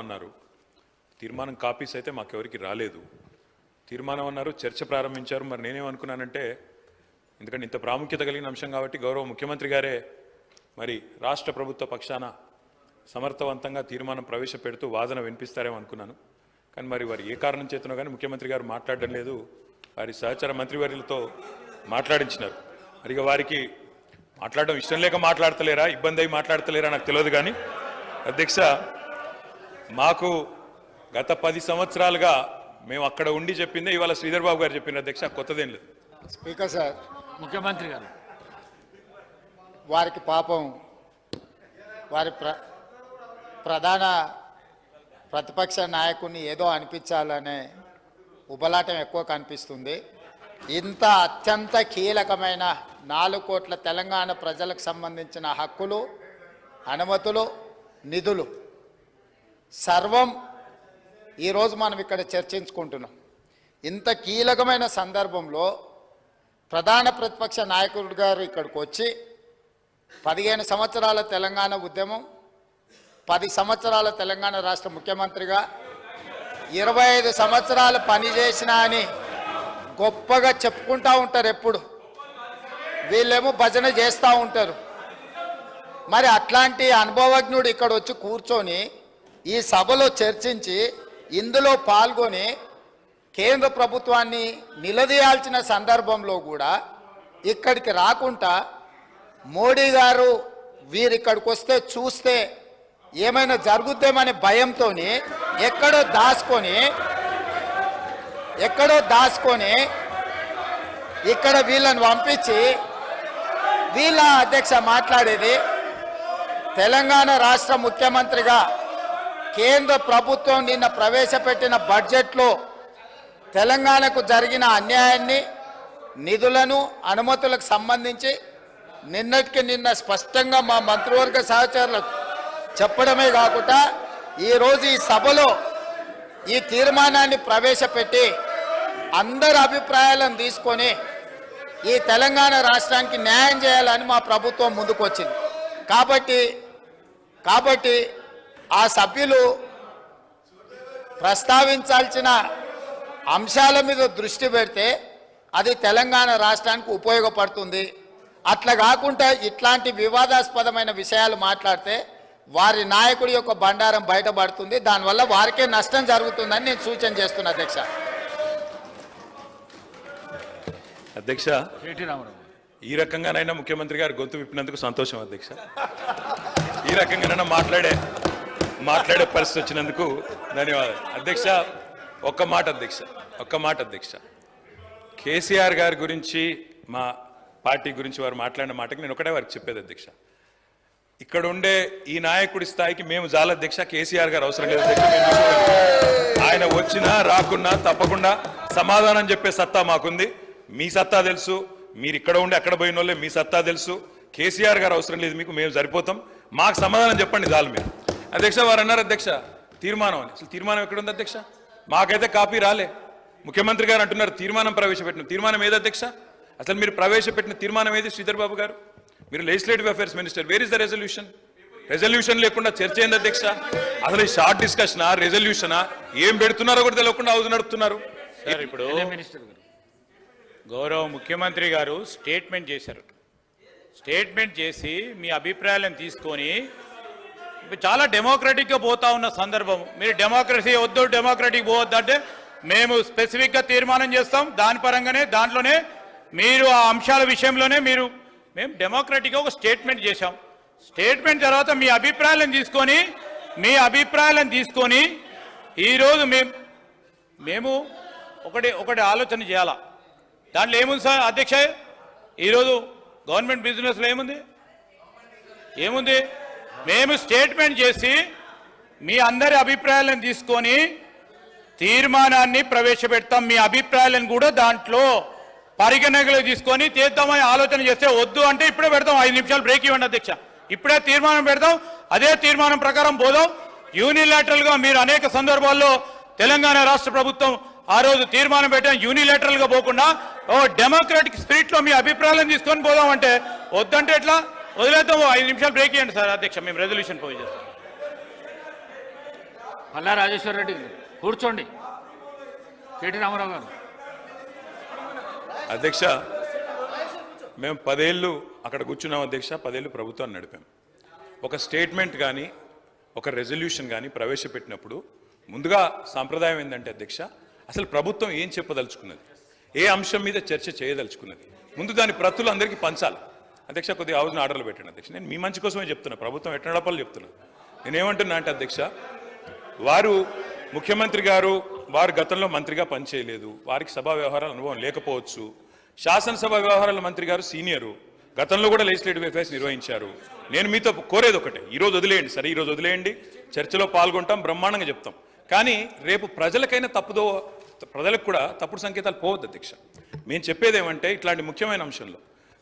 అన్నారు. తీర్మానం కాపీస్ అయితే మాకెవరికి రాలేదు. తీర్మానం అన్నారు, చర్చ ప్రారంభించారు. మరి నేనేమనుకున్నానంటే, ఎందుకంటే ఇంత ప్రాముఖ్యత కలిగిన అంశం కాబట్టి గౌరవ ముఖ్యమంత్రి గారే మరి రాష్ట్ర ప్రభుత్వ పక్షాన సమర్థవంతంగా తీర్మానం ప్రవేశపెడుతూ వాదన వినిపిస్తారేమో అనుకున్నాను. కానీ మరి వారు ఏ కారణం చేతనో కానీ ముఖ్యమంత్రి గారు మాట్లాడడం లేదు. వారి సహచర మంత్రివర్యులతో మాట్లాడించినారు. మరి వారికి మాట్లాడడం ఇష్టం లేక మాట్లాడతలేరా, ఇబ్బంది అయి మాట్లాడతలేరా నాకు తెలియదు. కానీ అధ్యక్ష, మాకు గత 10 సంవత్సరాలుగా మేము అక్కడ ఉండి చెప్పిందే ఇవాళ శ్రీధర్ బాబు గారు చెప్పిన అధ్యక్ష, కొత్తదేం లేదు. స్పీకర్ సార్, ముఖ్యమంత్రి గారు వారికి పాపం వారి ప్రధాన ప్రతిపక్ష నాయకుడిని ఏదో అనిపించాలనే ఉబలాటం ఎక్కువ కనిపిస్తుంది. ఇంత అత్యంత కీలకమైన 4 కోట్ల తెలంగాణ ప్రజలకు సంబంధించిన హక్కులు, అనుమతులు, నిధులు సర్వం ఈరోజు మనం ఇక్కడ చర్చించుకుంటున్నాం. ఇంత కీలకమైన సందర్భంలో ప్రధాన ప్రతిపక్ష నాయకుడు గారు ఇక్కడికి వచ్చి 15 సంవత్సరాల తెలంగాణ ఉద్యమం, 10 సంవత్సరాల తెలంగాణ రాష్ట్ర ముఖ్యమంత్రిగా 25 సంవత్సరాలు పనిచేసిన అని గొప్పగా చెప్పుకుంటూ ఉంటారు. ఎప్పుడు వీళ్ళేమో భజన చేస్తూ ఉంటారు. మరి అట్లాంటి అనుభవజ్ఞుడు ఇక్కడ వచ్చి కూర్చొని ఈ సభలో చర్చించి ఇందులో పాల్గొని కేంద్ర ప్రభుత్వాన్ని నిలదీయాల్సిన సందర్భంలో కూడా ఇక్కడికి రాకుండా మోడీ గారు వీరిక్కడికి వస్తే చూస్తే ఏమైనా జరుగుద్దేమనే భయంతో ఎక్కడో దాచుకొని ఇక్కడ వీళ్ళని పంపించి వీళ్ళ అధ్యక్ష మాట్లాడేది. తెలంగాణ రాష్ట్ర ముఖ్యమంత్రిగా కేంద్ర ప్రభుత్వం నిన్న ప్రవేశపెట్టిన బడ్జెట్లో తెలంగాణకు జరిగిన అన్యాయాన్ని, నిధులను, అనుమతులకు సంబంధించి నిన్నటికి నిన్న స్పష్టంగా మా మంత్రివర్గ సహచరులకు చెప్పడమే కాకుండా ఈరోజు ఈ సభలో ఈ తీర్మానాన్ని ప్రవేశపెట్టి అందరి అభిప్రాయాలను తీసుకొని ఈ తెలంగాణ రాష్ట్రానికి న్యాయం చేయాలని మా ప్రభుత్వం ముందుకొచ్చింది. కాబట్టి ఆ సభ్యులు ప్రస్తావించాల్సిన అంశాల మీద దృష్టి పెడితే అది తెలంగాణ రాష్ట్రానికి ఉపయోగపడుతుంది. అట్లా కాకుండా ఇట్లాంటి వివాదాస్పదమైన విషయాలు మాట్లాడితే వారి నాయకుడి యొక్క బండారం బయటపడుతుంది. దానివల్ల వారికే నష్టం జరుగుతుందని నేను సూచన చేస్తున్నా అధ్యక్ష. అధ్యక్ష, ఈ రకంగానైనా ముఖ్యమంత్రి గారు గొంతు విప్పినందుకు సంతోషం అధ్యక్ష. ఈ రకంగానైనా మాట్లాడే పరిస్థితి వచ్చినందుకు ధన్యవాదాలు అధ్యక్ష. ఒక్క మాట అధ్యక్ష, కేసీఆర్ గారి గురించి, మా పార్టీ గురించి వారు మాట్లాడిన మాటకి నేను ఒకటే వారికి చెప్పేది అధ్యక్ష. ఇక్కడ ఉండే ఈ నాయకుడి స్థాయికి మేము చాలా అధ్యక్ష. కేసీఆర్ గారు అవసరం లేదు అధ్యక్ష. ఆయన వచ్చినా రాకున్నా తప్పకుండా సమాధానం చెప్పే సత్తా మాకుంది. మీ సత్తా తెలుసు, మీరు ఇక్కడ ఉండి అక్కడ పోయిన వాళ్ళే, మీ సత్తా తెలుసు. కేసీఆర్ గారు అవసరం లేదు మీకు, మేము సరిపోతాం. మాకు సమాధానం చెప్పండి చాలు మీరు అధ్యక్ష. వారు అన్నారు అధ్యక్ష తీర్మానం అని. అసలు తీర్మానం ఎక్కడుంది అధ్యక్ష? మాకైతే కాపీ రాలే. ముఖ్యమంత్రి గారు అంటున్నారు తీర్మానం ప్రవేశపెట్టిన. తీర్మానం ఏది అధ్యక్ష? అసలు మీరు ప్రవేశపెట్టిన తీర్మానం ఏది శ్రీధర్ బాబు గారు? మీరు legislative affairs minister, where is the resolution? Resolution లేకుండా చర్చ ఏంది అధ్యక్ష? అసలు ఈ షార్ట్ డిస్కషనా, రెజల్యూషనా, ఏం పెడుతున్నారో కూడా తెలియకుండా హౌస్ నడుపుతున్నారు. ఇప్పుడు గౌరవ ముఖ్యమంత్రి గారు స్టేట్మెంట్ చేశారు. స్టేట్మెంట్ చేసి మీ అభిప్రాయాలను తీసుకొని చాలా డెమోక్రటిక్గా పోతా ఉన్న సందర్భం. మీరు డెమోక్రసీ వద్దు, డెమోక్రటిక్ పోవద్దు అంటే మేము స్పెసిఫిక్గా తీర్మానం చేస్తాం. దాని పరంగానే దాంట్లోనే మీరు ఆ అంశాల విషయంలోనే మేము డెమోక్రటిక్గా ఒక స్టేట్మెంట్ చేశాం. స్టేట్మెంట్ తర్వాత మీ అభిప్రాయాలను తీసుకొని ఈరోజు మేము ఒకటి ఆలోచన చేయాలా. దాంట్లో ఏముంది సార్ అధ్యక్ష? ఈరోజు గవర్నమెంట్ బిజినెస్లో ఏముంది? మేము స్టేట్మెంట్ చేసి మీ అందరి అభిప్రాయాలను తీసుకొని తీర్మానాన్ని ప్రవేశపెడతాం. మీ అభిప్రాయాలను కూడా దాంట్లో పరిగణనలో తీసుకొని తీద్దామని ఆలోచన చేస్తే వద్దు అంటే ఇప్పుడే పెడతాం. 5 నిమిషాలు బ్రేక్ ఇవ్వండి అధ్యక్ష. ఇప్పుడే తీర్మానం పెడతాం. అదే తీర్మానం ప్రకారం పోదాం. యూనిలాటరల్గా మీరు అనేక సందర్భాల్లో తెలంగాణ రాష్ట్ర ప్రభుత్వం ఆ రోజు తీర్మానం పెట్టాం. యూనిలాటరల్గా పోకుండా డెమోక్రాటిక్ స్పిరిట్లో మీ అభిప్రాయాలను తీసుకొని పోదాం అంటే వద్దంటే ఎట్లా? వదిలేద్దాం. 5 నిమిషాలు బ్రేక్ ఇవ్వండి సార్ అధ్యక్ష. మేము రెజల్యూషన్ పోయి చేస్తాం. పల్లా రాజేశ్వర రెడ్డి గారు కూర్చోండి. కేటీ రామారావు గారు. అధ్యక్ష, మేము 10 ఏళ్ళు అక్కడ కూర్చున్నాం అధ్యక్ష. 10 ఏళ్ళు ప్రభుత్వాన్ని నడిపాం. ఒక స్టేట్మెంట్ కానీ ఒక రెజల్యూషన్ కానీ ప్రవేశపెట్టినప్పుడు ముందుగా సాంప్రదాయం ఏంటంటే అధ్యక్ష, అసలు ప్రభుత్వం ఏం చెప్పదలుచుకున్నది, ఏ అంశం మీద చర్చ చేయదలుచుకున్నది, ముందు దాని ప్రతులు అందరికీ పంచాలి. అధ్యక్ష, కొద్దిగా హౌస్ని ఆర్డర్లు పెట్టండి అధ్యక్ష. నేను మీ మంచి కోసమే చెప్తున్నా, ప్రభుత్వం ఎట్ట నడపాలో చెప్తున్నా. నేనేమంటున్నా అంటే అధ్యక్ష, వారు ముఖ్యమంత్రి గారు వారు గతంలో మంత్రిగా పనిచేయలేదు, వారికి సభా వ్యవహారాల అనుభవం లేకపోవచ్చు. శాసనసభ వ్యవహారాల మంత్రి గారు సీనియరు, గతంలో కూడా లెజిస్లేటివ్ అఫైర్స్ నిర్వహించారు. నేను మీతో కోరేది ఒకటే, ఈరోజు వదిలేయండి, సరే ఈరోజు వదిలేయండి, చర్చలో పాల్గొంటాం, బ్రహ్మాండంగా చెప్తాం. కానీ రేపు ప్రజలకైనా ప్రజలకు కూడా తప్పుడు సంకేతాలు పోవద్దు అధ్యక్ష. మేము చెప్పేది ఏమంటే, ఇట్లాంటి ముఖ్యమైన అంశంలో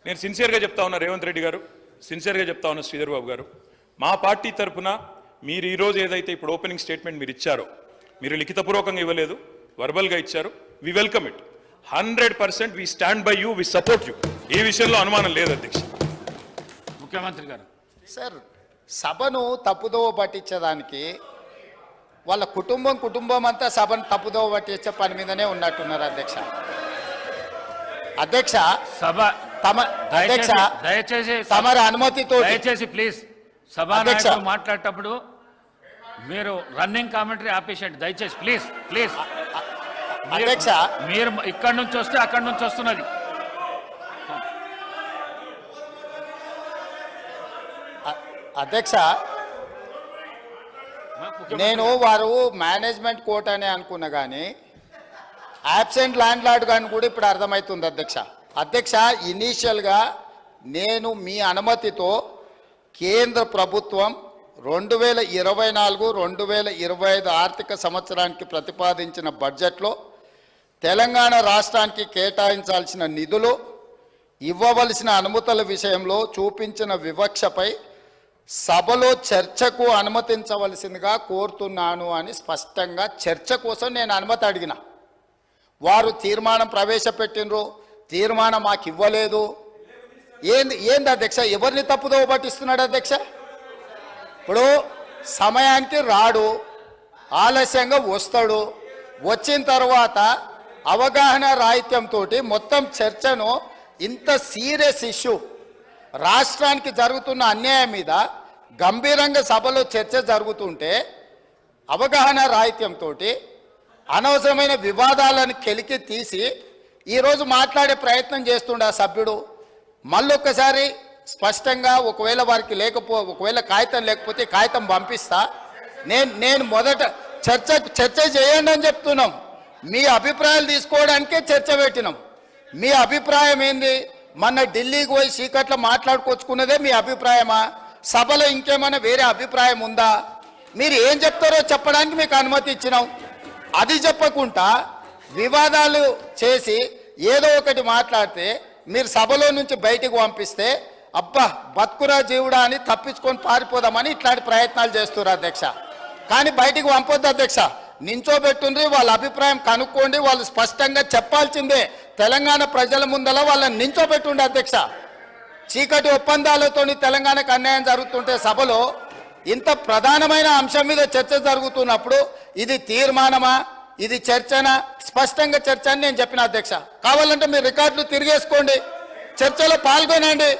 నేను సిన్సియర్గా చెప్తా ఉన్నా, రేవంత్ రెడ్డి గారు సిన్సియర్గా చెప్తా ఉన్నా, శ్రీధర్ బాబు గారు, మా పార్టీ తరఫున మీరు ఈరోజు ఏదైతే ఇప్పుడు ఓపెనింగ్ స్టేట్మెంట్ మీరు ఇచ్చారో, మీరు లిఖితపూర్వకంగా ఇవ్వలేదు, వర్బల్గా ఇచ్చారు, we welcome it. 100% we stand by you, we support you. ఈ విషయంలో అనుమానం లేదు అధ్యక్ష. ముఖ్యమంత్రి గారు. సార్, సభను తప్పుదోవ పట్టించేదానికి వాళ్ళ కుటుంబం అంతా సభను తప్పుదోవ పట్టించే పని మీదనే ఉన్నట్టున్నారు అధ్యక్ష. అధ్యక్ష, సభ అధ్యక్ష, దయచేసి తమరి అనుమతితో దయచేసి ప్లీజ్ సభానాయకులు మాట్లాడేటప్పుడు మీరు రన్నింగ్ కామెంటరీ ఆపేసండి దయచేసి, ప్లీజ్ ప్లీజ్. అధ్యక్ష, మీరు ఇక్కడి నుంచి వస్తే అక్కడి నుంచి వస్తున్నది. అధ్యక్ష, నేను వారు మేనేజ్మెంట్ కోర్ట్ అనే అనుకున్నా కానీ యాబ్సెంట్ ల్యాండ్ లార్డ్ కానీ కూడా ఇప్పుడు అర్థమవుతుంది అధ్యక్ష. అధ్యక్ష, ఇనీషియల్గా నేను మీ అనుమతితో కేంద్ర ప్రభుత్వం 2024-2025 ఆర్థిక సంవత్సరానికి ప్రతిపాదించిన బడ్జెట్లో తెలంగాణ రాష్ట్రానికి కేటాయించాల్సిన నిధులు, ఇవ్వవలసిన అనుమతుల విషయంలో చూపించిన వివక్షపై సభలో చర్చకు అనుమతించవలసిందిగా కోరుతున్నాను అని స్పష్టంగా చర్చ కోసం నేను అనుమతి అడిగిన. వారు తీర్మానం ప్రవేశపెట్టినరు, తీర్మానం మాకు ఇవ్వలేదు. ఏంది అధ్యక్ష, ఎవరిని తప్పుదోవ పట్టిస్తున్నాడు అధ్యక్ష? ఇప్పుడు సమయానికి రాడు, ఆలస్యంగా వస్తాడు, వచ్చిన తర్వాత అవగాహన రాహిత్యంతో మొత్తం చర్చను, ఇంత సీరియస్ ఇష్యూ రాష్ట్రానికి జరుగుతున్న అన్యాయం మీద గంభీరంగా సభలో చర్చ జరుగుతుంటే అవగాహన రాహిత్యంతో అనవసరమైన వివాదాలను కెలికి తీసి ఈరోజు మాట్లాడే ప్రయత్నం చేస్తుండే ఆ సభ్యుడు. మళ్ళొక్కసారి స్పష్టంగా ఒకవేళ వారికి ఒకవేళ కాగితం లేకపోతే కాగితం పంపిస్తా. నేను మొదట చర్చ చేయండి అని చెప్తున్నాం. మీ అభిప్రాయాలు తీసుకోవడానికే చర్చ పెట్టినాం. మీ అభిప్రాయం ఏంది? మొన్న ఢిల్లీకి పోయి చీకట్లో మాట్లాడుకొచ్చుకున్నదే మీ అభిప్రాయమా? సభలో ఇంకేమైనా వేరే అభిప్రాయం ఉందా? మీరు ఏం చెప్తారో చెప్పడానికి మీకు అనుమతి ఇచ్చినాం. అది చెప్పకుండా వివాదాలు చేసి ఏదో ఒకటి మాట్లాడితే మీరు సభలో నుంచి బయటికి పంపిస్తే అబ్బా బతుకురా జీవుడా అని తప్పించుకొని పారిపోదామని ఇట్లాంటి ప్రయత్నాలు చేస్తున్నారు అధ్యక్ష. కానీ బయటికి పంపొద్దు అధ్యక్ష, నించోబెట్టుండ్రి, వాళ్ళ అభిప్రాయం కనుక్కోండి, వాళ్ళు స్పష్టంగా చెప్పాల్సిందే. తెలంగాణ ప్రజల ముందల వాళ్ళని నించోబెట్టుండే అధ్యక్ష. చీకటి ఒప్పందాలతోని తెలంగాణకు అన్యాయం జరుగుతుంటే సభలో ఇంత ప్రధానమైన అంశం మీద చర్చ జరుగుతున్నప్పుడు ఇది తీర్మానమా, ఇది చర్చనా? స్పష్టంగా చర్చ అని నేను చెప్పిన అధ్యక్ష. కావాలంటే మీరు రికార్డులు తిరిగేసుకోండి, చర్చలో పాల్గొనండి.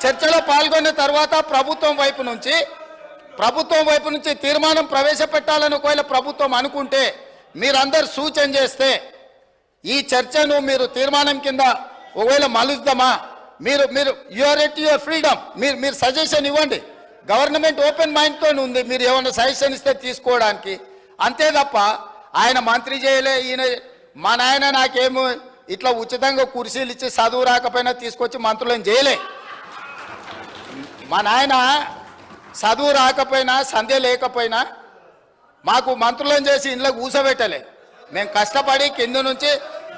చర్చలో పాల్గొన్న తర్వాత ప్రభుత్వం వైపు నుంచి తీర్మానం ప్రవేశపెట్టాలని ఒకవేళ ప్రభుత్వం అనుకుంటే మీరందరూ సూచన చేస్తే ఈ చర్చను మీరు తీర్మానం కింద ఒకవేళ మలుద్దామా, మీరు యువర్ ఎట్ యువర్ ఫ్రీడమ్, మీరు సజెషన్ ఇవ్వండి. గవర్నమెంట్ ఓపెన్ మైండ్తో ఉంది, మీరు ఏమైనా సజెషన్ ఇస్తే తీసుకోవడానికి. అంతే తప్ప ఆయన మంత్రి చేయలే, ఈయన మా నాయన నాకేమో ఇట్లా ఉచితంగా కుర్చీలు ఇచ్చి చదువు రాకపోయినా తీసుకొచ్చి మంత్రులను చేయలే. మా నాయన చదువు రాకపోయినా సంధ్య లేకపోయినా మాకు మంత్రులను చేసి ఇంట్లో కూసబెట్టలే. మేము కష్టపడి కింద నుంచి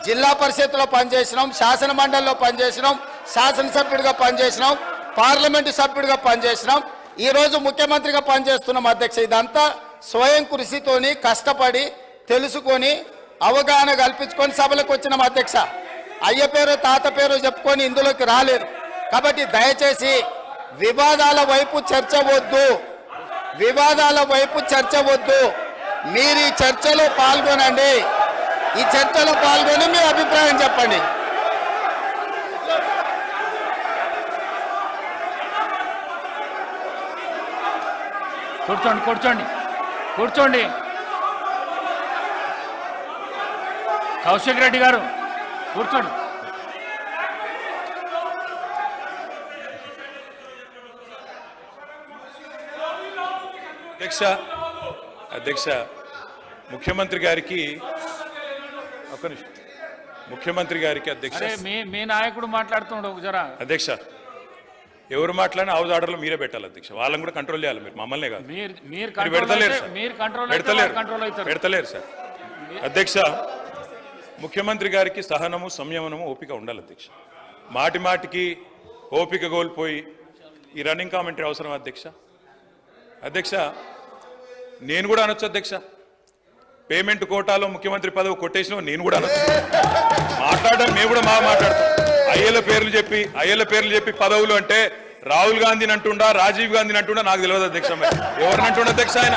జిల్లా పరిషత్లో పనిచేసినాం, శాసన మండలిలో పనిచేసినాం, శాసనసభ్యుడిగా పనిచేసినాం, పార్లమెంటు సభ్యుడిగా పనిచేసినాం, ఈరోజు ముఖ్యమంత్రిగా పనిచేస్తున్నాం అధ్యక్ష. ఇదంతా స్వయం కృషితోని కష్టపడి తెలుసుకొని అవగాహన కల్పించుకొని సభలకు వచ్చినాం అధ్యక్ష. అయ్య పేరు తాత పేరు చెప్పుకొని ఇందులోకి రాలేదు. కాబట్టి దయచేసి వివాదాల వైపు చర్చ వద్దు, మీరు ఈ చర్చలో పాల్గొనండి. ఈ చర్చలో పాల్గొని మీ అభిప్రాయం చెప్పండి. కూర్చోండి కూర్చోండి కూర్చోండి. కౌశిక్ రెడ్డి గారు కూర్చోండి. అధ్యక్ష ముఖ్యమంత్రి గారికి ఒక్క నిమిషం. ముఖ్యమంత్రి గారికి అధ్యక్ష అరే మీ నాయకుడు మాట్లాడుతున్నాడు జరా. అధ్యక్ష ఎవరు మాట్లాడినా హౌస్ ఆర్డర్లో మీరే పెట్టాలి అధ్యక్ష. వాళ్ళని కూడా కంట్రోల్ చేయాలి మీరు, మమ్మల్నే కాదు. మీరు మీరు పెడతలేరు సార్. కంట్రోల్ అవుతారు. పెడతలేరు సార్. అధ్యక్ష ముఖ్యమంత్రి గారికి సహనము సంయమనము ఓపిక ఉండాలి అధ్యక్ష. మాటి మాటికి ఓపిక కోల్పోయి ఈ రన్నింగ్ కామెంటరీ అవసరం అధ్యక్ష. అధ్యక్ష నేను కూడా అనొచ్చు అధ్యక్ష, పేమెంట్ కోటాలో ముఖ్యమంత్రి పదవి కొట్టేసిన నేను కూడా అనొచ్చు. మాట్లాడడం మేము కూడా మాట్లాడతాం. అయ్యల పేర్లు చెప్పి పదవులు అంటే రాహుల్ గాంధీని అంటుండా, రాజీవ్ గాంధీని అంటుండా నాకు తెలియదు అధ్యక్ష. ఎవరిని అంటుండ అధ్యక్ష? ఆయన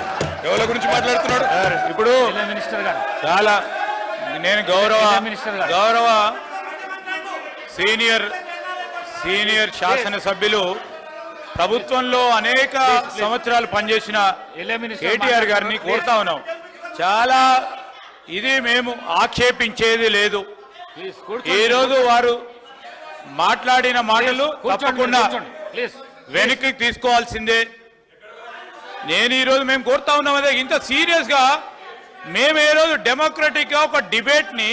ఎవరి గురించి మాట్లాడుతున్నాడు? ఇప్పుడు మినిస్టర్ గారు చాలా నేను గౌరవ సీనియర్ శాసనసభ్యులు ప్రభుత్వంలో అనేక సంవత్సరాలు పనిచేసిన కేటీఆర్ గారిని కోరుతా ఉన్నాం. చాలా ఇది మేము ఆక్షేపించేది లేదు. ఈ రోజు వారు మాట్లాడిన మాటలు తప్పకుండా వెనక్కి తీసుకోవాల్సిందే. నేను ఈరోజు మేము కోరుతా ఉన్నాం అదే, ఇంత సీరియస్ గా మేము ఏ రోజు డెమోక్రటిక్ గా ఒక డిబేట్ ని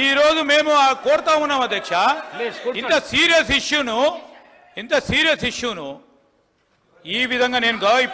ఈ రోజు మేము కోరుతా ఉన్నాం అధ్యక్ష. ఇంత సీరియస్ ఇష్యూను ఈ విధంగా నేను